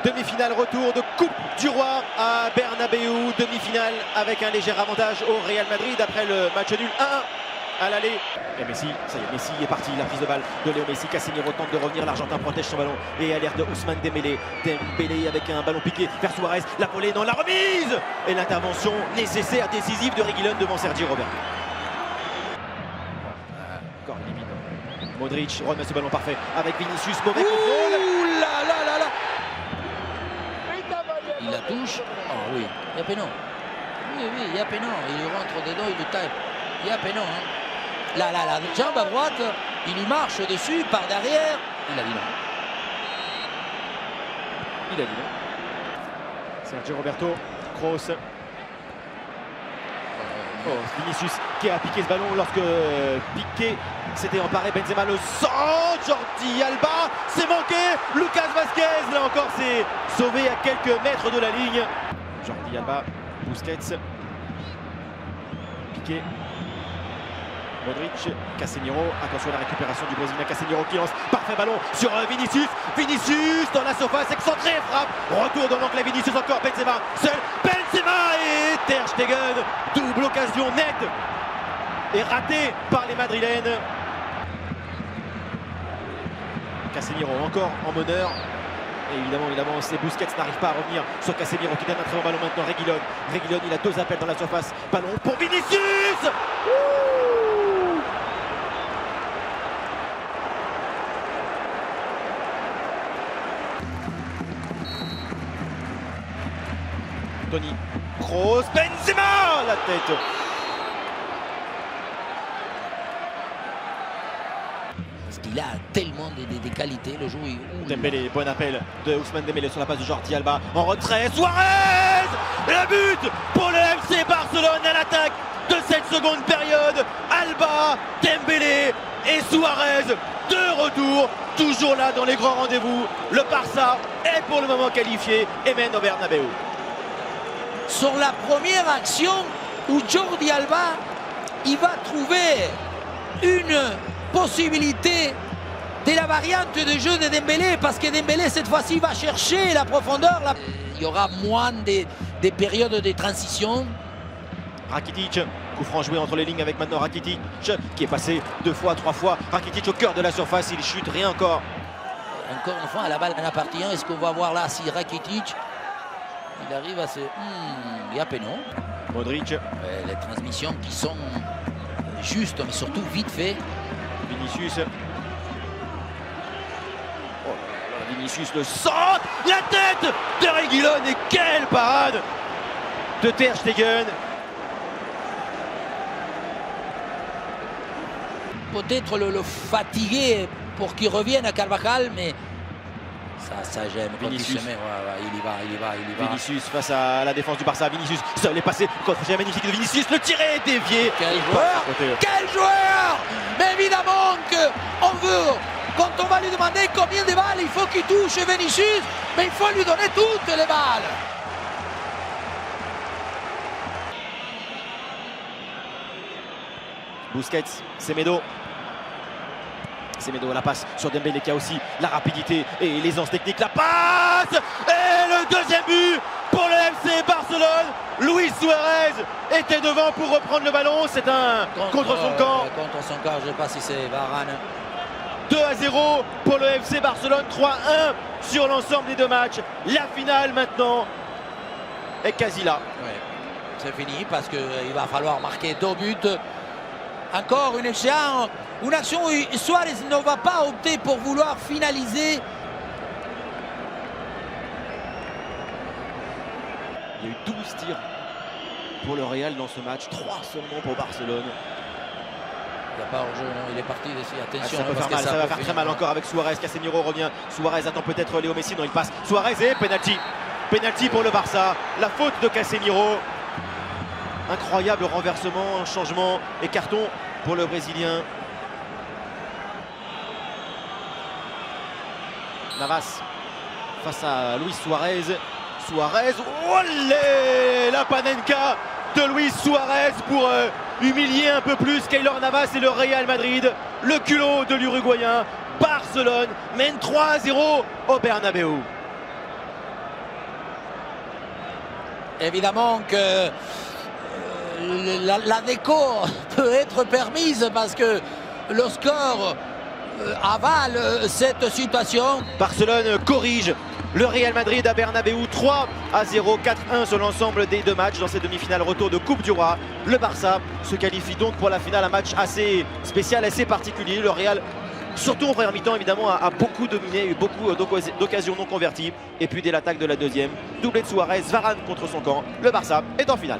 Demi-finale retour de Coupe du Roi à Bernabéu. Demi-finale avec un léger avantage au Real Madrid après le match nul 1 à l'aller. Et Messi, ça y est, Messi est parti. La prise de balle de Léo Messi. Casemiro tente de revenir. L'Argentin protège son ballon et à l'air de Ousmane Dembélé. Dembélé avec un ballon piqué vers Suarez. La volée dans la remise et l'intervention nécessaire, décisive de Reguilón devant Sergi Roberto. Encore limite. Modric remet ce ballon parfait avec Vinicius. Mauvais contrôle. Ouh là là là là. Il la touche. Ah oui, il y a péno. Oui, il y a péno. Il rentre dedans, il le tape. Il y a péno. Hein. Là, la jambe à droite, il lui marche dessus, par derrière. Il a dit non. Il a dit non. Sergio Roberto, Kroos. Oh, Vinicius qui a piqué ce ballon lorsque Piqué s'était emparé. Benzema le centre, Jordi Alba, c'est manqué. Lucas Vazquez, là encore, c'est sauvé à quelques mètres de la ligne. Jordi Alba, Busquets, Piqué, Modric, Casemiro. Attention à la récupération du Brésilien Casemiro qui lance. Parfait ballon sur Vinicius. Vinicius dans la surface, excentré, frappe. Retour dans l'angle, Vinicius encore. Benzema, seul. Benzema et Ter Stegen. Double occasion nette et ratée par les Madrilènes. Casemiro encore en meneur. Et évidemment, c'est Busquets n'arrive pas à revenir sur Casemiro qui donne un très bon ballon maintenant. Reguilón, il a deux appels dans la surface. Ballon pour Vinicius. Toni, Kroos, Benzema, la tête. Parce qu'il a tellement de qualités, le joueur. Dembélé, bon appel de Ousmane Dembélé sur la passe de Jordi Alba. En retrait, Suarez. Le but pour le FC Barcelone à l'attaque de cette seconde période. Alba, Dembélé et Suarez de retour. Toujours là dans les grands rendez-vous. Le Barça est pour le moment qualifié et mène au Bernabéu. Sur la première action où Jordi Alba il va trouver une possibilité de la variante de jeu de Dembélé, parce que Dembélé cette fois-ci va chercher la profondeur. Il y aura moins de périodes de transition. Rakitic, coup franc joué entre les lignes avec maintenant Rakitic qui est passé 2 fois, 3 fois. Rakitic au cœur de la surface, il chute, rien encore. Encore une fois, la balle en appartient. Est-ce qu'on va voir là si Rakitic il arrive à se... il y a péno. Modric. Les transmissions qui sont justes, mais surtout vite fait. Vinicius. Oh là là, Vinicius le centre. La tête de Reguilón et quelle parade de Ter Stegen. Peut-être le fatiguer pour qu'il revienne à Carvajal, mais ça j'aime. Vinicius. Il y va. Vinicius face à la défense du Barça. Vinicius seul est passé. Contre magnifique de Vinicius. Le tiré dévié. Quel joueur! Quel joueur! Mais évidemment qu'on veut, quand on va lui demander combien de balles il faut qu'il touche Vinicius, mais il faut lui donner toutes les balles. Busquets, Semedo. Semedo à la passe sur Dembélé qui a aussi la rapidité et l'aisance technique. La passe et le deuxième but pour le FC Barcelone. Luis Suarez était devant pour reprendre le ballon. C'est un contre son camp. Contre son camp, je ne sais pas si c'est Varane. 2-0 pour le FC Barcelone, 3-1 sur l'ensemble des deux matchs. La finale maintenant est quasi là. Ouais. C'est fini parce qu'il va falloir marquer 2 buts. Encore une action où Suarez ne va pas opter pour vouloir finaliser. Il y a eu 12 tirs pour le Real dans ce match, 3 seulement pour Barcelone. Il n'y a pas hors-jeu, il est parti ici. Attention, ça peut faire mal, ça va faire très mal encore avec Suarez. Casemiro revient. Suarez attend peut-être Léo Messi, non, il passe. Suarez et penalty. Penalty pour le Barça. La faute de Casemiro. Incroyable renversement, changement et carton pour le Brésilien. Navas face à Luis Suarez. Suarez, olé, la panenka de Luis Suarez pour humilier un peu plus Keylor Navas et le Real Madrid. Le culot de l'Uruguayen. Barcelone mène 3-0 au Bernabéu. évidemment que la déco peut être permise parce que le score avale cette situation. Barcelone corrige le Real Madrid à Bernabéu, 3-0, 4-1 sur l'ensemble des deux matchs dans ces demi-finales retour de Coupe du Roi. Le Barça se qualifie donc pour la finale, un match assez spécial, assez particulier. Le Real, surtout en première mi-temps évidemment, a beaucoup dominé, eu beaucoup d'occasions non converties. Et puis dès l'attaque de la deuxième, doublé de Suarez, Varane contre son camp, le Barça est en finale.